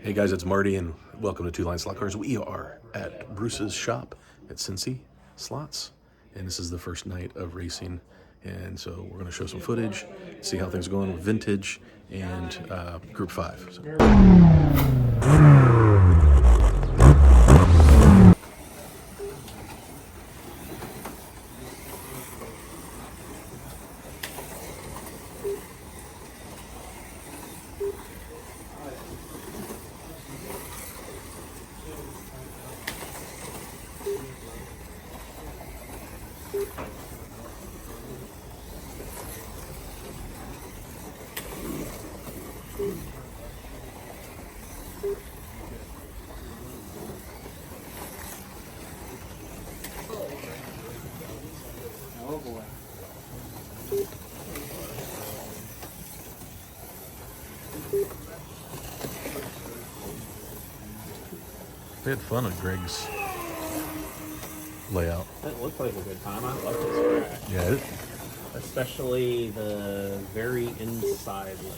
Hey guys, it's Marty and welcome to Two Line Slot Cars. We are at Bruce's shop at Cincy Slots, and this is the first night of racing. And so we're going to show some footage, see how things are going with vintage and Group 5. Oh boy. They had fun at Greg's layout. That looked like a good time. I love this track. Yeah, Especially the very inside lane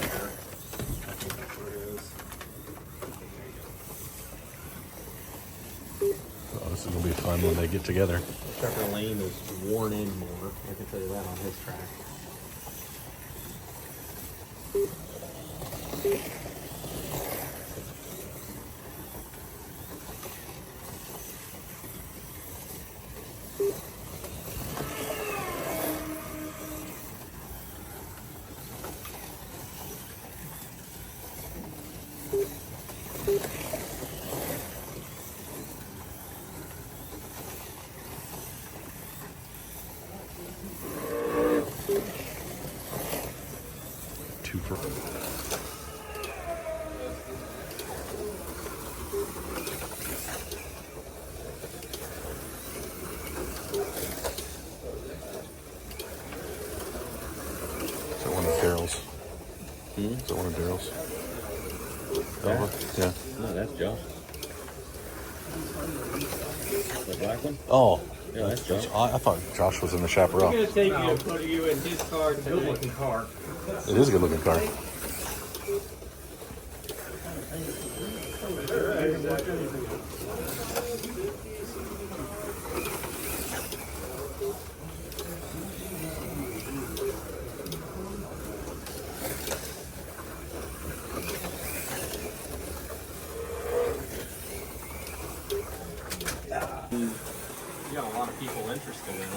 there. I think that's where it is. oh, this is going to be fun when they get together. Trevor Lane is worn in more. I can tell you that on his track. Two for. Is that one of Darrell's? Is that one of Darrell's? Oh, yeah. No, that's Josh. The black one? Oh, Yeah, that's Josh. I thought Josh was in the chaparral. I'm going to take you and put you in his car. It's a good-looking car. It is a good-looking car. You got a lot of people interested in it.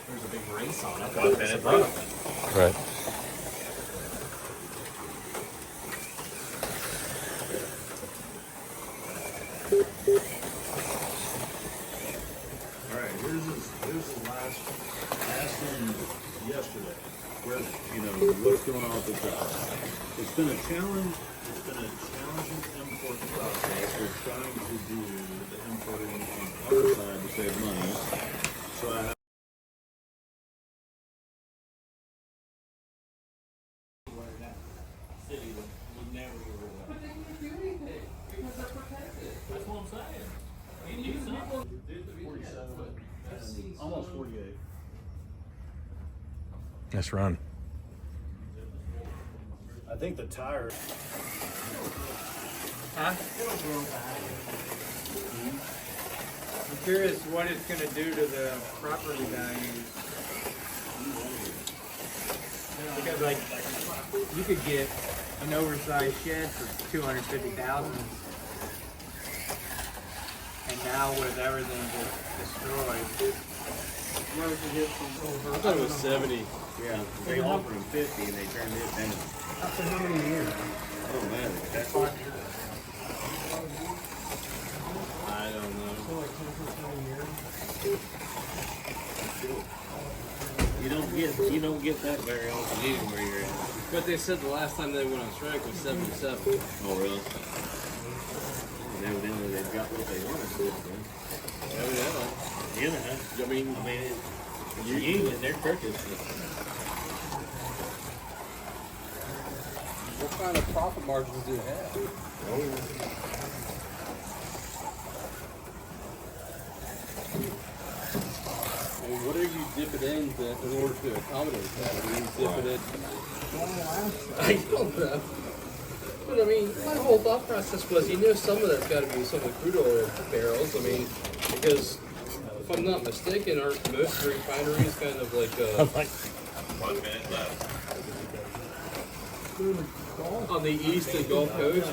There's a big race on it. 5 minutes. Right. Alright, here's the last one yesterday. Where, what's going on with the truck. It's been a challenge. It's been a challenging import process. We're trying to do the importing on our side to save money. So I have almost 48. Nice run. I think the tire. Huh? I'm curious what it's going to do to the property values. Because, like, you could get an oversized shed for $250,000, and now with everything just destroyed. I thought it was 70. Yeah, they offered him 50 and they turned it down. After how many years? I don't know. That's I don't know. So like 10 years? You don't get that very often either where you're at. But they said the last time they went on strike was 77. Oh really? And evidently they've got what they wanted to do. Evidently. I mean, it's a union, they're crooked. What kind of profit margins do they have? I mean, what are you dipping in order to accommodate that? I mean, you dip it in. I don't know. But I mean, my whole thought process was, some of that's got to be some of the crude oil barrels. I mean, because if I'm not mistaken, aren't most refineries kind of like 1 minute left. on the east and Gulf Coast?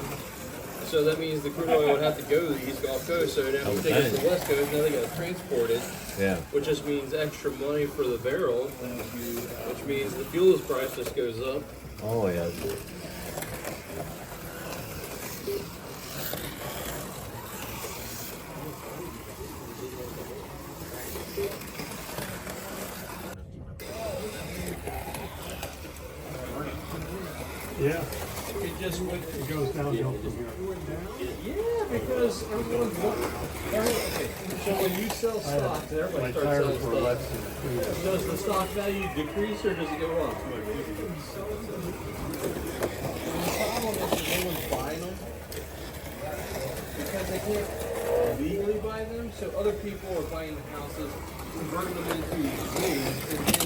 So that means the crude oil would have to go to the East Gulf Coast, so they'd have to take it to the West Coast, now they got to transport it, Yeah. which just means extra money for the barrel, which means the fuel price just goes up. Oh yeah. Yeah, It just went. it goes downhill from here. Yeah, because everyone's okay. So when you sell stocks, My everybody starts tires selling were less stocks. than 3 years. Does the stock value decrease or does it go up? The problem is that no one's buying them because they can't legally buy them. So other people are buying the houses, converting them into homes, and